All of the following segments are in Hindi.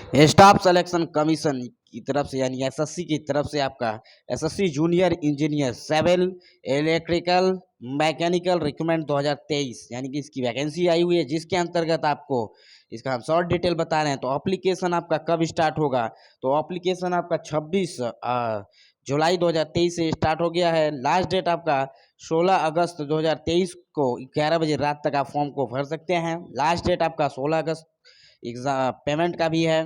स्टाफ सिलेक्शन कमीशन की तरफ से यानी एसएससी की तरफ से आपका SSC junior engineer civil electrical mechanical recruitment 2023 यानी कि इसकी वैकेंसी आई हुई है, जिसके अंतर्गत आपको इसका हम शॉर्ट डिटेल बता रहे हैं। तो एप्लीकेशन आपका कब स्टार्ट होगा? तो एप्लीकेशन आपका 26 जुलाई 2023 से स्टार्ट हो गया है। लास्ट डेट आपका 16 अगस्त 2023 को 11 बजे रात तक आप फॉर्म को भर सकते हैं। लास्ट डेट आपका 16 अगस्त एग्जाम पेमेंट का भी है।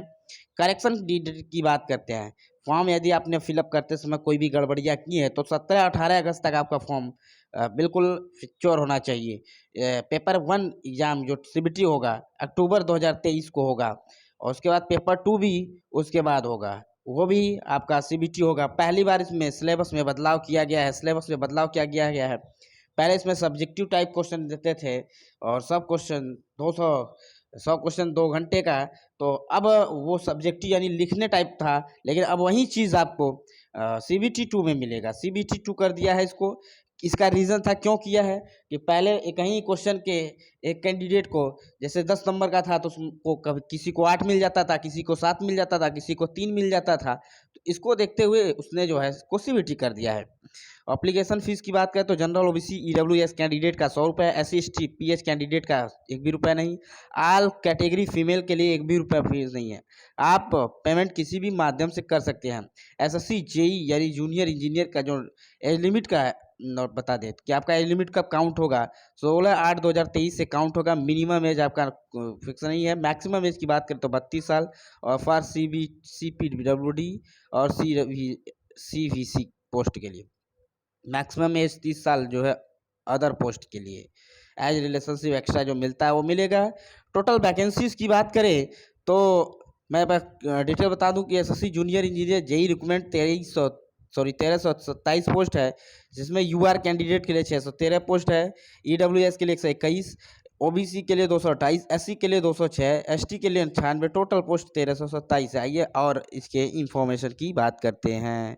करेक्शन डेट की बात करते हैं, फॉर्म यदि आपने फिलअप करते समय कोई भी गड़बड़ियाँ की है तो 17-18 अगस्त तक आपका फॉर्म बिल्कुल सिक्योर होना चाहिए। पेपर 1 एग्ज़ाम जो सीबीटी होगा अक्टूबर 2023 को होगा, और उसके बाद पेपर 2 भी उसके बाद होगा, वो भी आपका सीबीटी होगा। पहली बार इसमें सिलेबस में बदलाव किया गया है। गया है। पहले इसमें सब्जेक्टिव टाइप क्वेश्चन देते थे और सब क्वेश्चन 100 क्वेश्चन 2 घंटे का, तो अब वो सब्जेक्टिव यानी लिखने टाइप था, लेकिन अब वही चीज़ आपको सीबीटी 2 में मिलेगा। सीबीटी 2 कर दिया है इसको। इसका रीज़न था क्यों किया है कि पहले एक ही क्वेश्चन के एक कैंडिडेट को जैसे 10 नंबर का था तो उसको कभी किसी को 8 मिल जाता था, किसी को 7 मिल जाता था, किसी को 3 मिल जाता था। तो इसको देखते हुए उसने जो है इसको सीबीटी कर दिया है। एप्लीकेशन फीस की बात करें तो जनरल ओबीसी ईडब्ल्यूएस कैंडिडेट का 100 रुपये, एससी एसटी पीएच कैंडिडेट का 1 भी रुपया नहीं। आल कैटेगरी फीमेल के लिए 1 भी रुपया फीस नहीं है। आप पेमेंट किसी भी माध्यम से कर सकते हैं। एसएससी जेई यानी जूनियर इंजीनियर का जो एज लिमिट का है, नोट बता दें कि आपका एज लिमिट कब काउंट होगा, 16/8/2023 से काउंट होगा। मिनिमम एज आपका फिक्स नहीं है। मैक्सिमम एज की बात करें तो 32 साल, और फॉर CPWD और CVC पोस्ट के लिए मैक्सिमम एज 30 साल जो है अदर पोस्ट के लिए। एज रिलेशनशिप एक्स्ट्रा जो मिलता है वो मिलेगा। टोटल वैकेंसीज की बात करें तो मैं डिटेल बता दूं कि SSC junior engineer JE recruitment 1327 post है, जिसमें यूआर कैंडिडेट के लिए 613 पोस्ट है, ईडब्ल्यूएस के लिए 121, ओबीसी के लिए 228, एससी के लिए 206, एसटी के लिए 98, टोटल पोस्ट 1327 है। आइए और इसके इंफॉर्मेशन की बात करते हैं।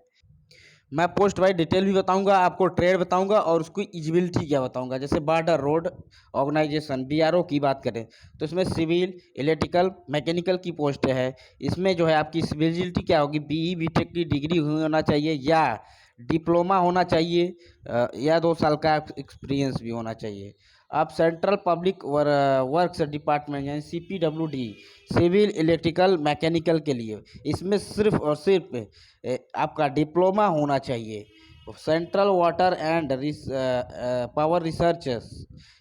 मैं पोस्ट वाइज डिटेल भी बताऊंगा, आपको ट्रेड बताऊंगा और उसकी इजिबिलिटी क्या बताऊंगा। जैसे बॉर्डर रोड ऑर्गेनाइजेशन बीआरओ की बात करें तो इसमें सिविल इलेक्ट्रिकल मैकेनिकल की पोस्ट है। इसमें जो है आपकी सिविलिटी क्या होगी, बीई बीटेक की डिग्री होना चाहिए या डिप्लोमा होना चाहिए, या 2 साल का एक्सपीरियंस भी होना चाहिए। आप सेंट्रल पब्लिक वर्क्स डिपार्टमेंट यानी CPWD सिविल इलेक्ट्रिकल मैकेनिकल के लिए इसमें सिर्फ और सिर्फ आपका डिप्लोमा होना चाहिए। Central water and power research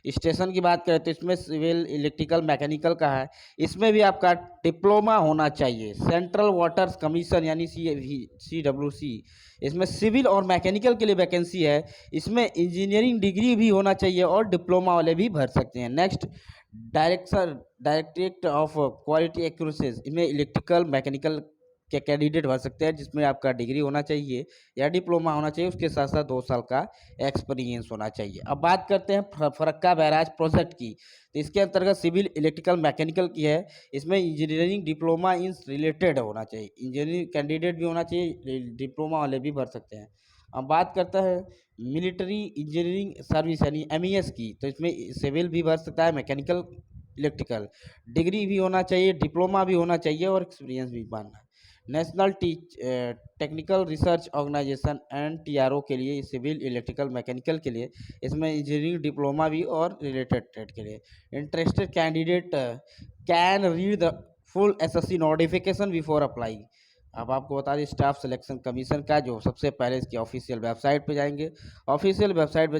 station की बात करें तो इसमें सिविल इलेक्ट्रिकल मैकेनिकल का है, इसमें भी आपका डिप्लोमा होना चाहिए। सेंट्रल वाटर कमीशन यानी CWC इसमें सिविल और मैकेनिकल के लिए वैकेंसी है, इसमें इंजीनियरिंग डिग्री भी होना चाहिए और डिप्लोमा वाले भी भर सकते हैं। Next directorate of quality accuracy, इनमें इलेक्ट्रिकल मैकेनिकल के कैंडिडेट भर सकते हैं, जिसमें आपका डिग्री होना चाहिए या डिप्लोमा होना चाहिए, उसके साथ साथ 2 साल का एक्सपीरियंस होना चाहिए। अब बात करते हैं फरक्का बैराज प्रोजेक्ट की, तो इसके अंतर्गत सिविल इलेक्ट्रिकल मैकेनिकल की है, इसमें इंजीनियरिंग डिप्लोमा इन रिलेटेड होना चाहिए। इंजीनियरिंग कैंडिडेट भी होना चाहिए, डिप्लोमा वाले भी भर सकते हैं। अब बात करता है मिलिट्री इंजीनियरिंग सर्विस यानी MES की, तो इसमें सिविल भी भर सकता है, मैकेनिकल इलेक्ट्रिकल डिग्री भी होना चाहिए, डिप्लोमा भी होना चाहिए और एक्सपीरियंस भी मानना है। National technical research organisation NTRO के लिए सिविल इलेक्ट्रिकल मैकेनिकल के लिए इसमें इंजीनियरिंग डिप्लोमा भी और रिलेटेड ट्रेड के लिए। Interested candidate can read the full SSC notification before apply. अब आपको बता दें स्टाफ सिलेक्शन कमीशन का जो सबसे पहले इसकी ऑफिशियल वेबसाइट पे जाएंगे। ऑफिशियल वेबसाइट पे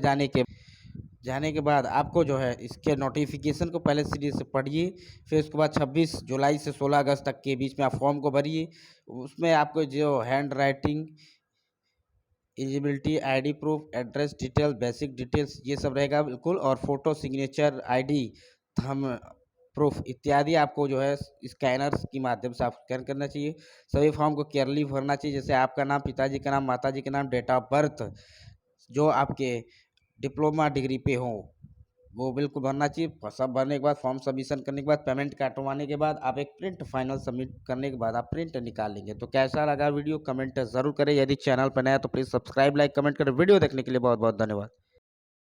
जाने के बाद आपको जो है इसके नोटिफिकेशन को पहले सीरीज से पढ़िए, फिर उसके बाद 26 जुलाई से 16 अगस्त तक के बीच में आप फॉर्म को भरिए। उसमें आपको जो hand writing, eligibility, ID proof, address detail, basic details ये सब रहेगा बिल्कुल, और photo, signature, ID, thumb proof इत्यादि आपको जो है स्कैनर्स की माध्यम से आप स्कैन करना चाहिए। सभी फॉर्म को केयरली भरना चाहिए, जैसे आपका नाम, पिताजी का नाम, माताजी का नाम, डेट ऑफ बर्थ जो आपके डिप्लोमा डिग्री पे हो वो बिल्कुल भरना चाहिए। सब भरने के बाद फॉर्म सबमिशन करने के बाद पेमेंट कटवाने के बाद आप एक प्रिंट फाइनल सबमिट करने के बाद आप प्रिंट निकाल लेंगे। तो कैसा लगा वीडियो कमेंट ज़रूर करें। यदि चैनल पर नया तो प्लीज़ सब्सक्राइब, लाइक, कमेंट करें। वीडियो देखने के लिए बहुत बहुत धन्यवाद।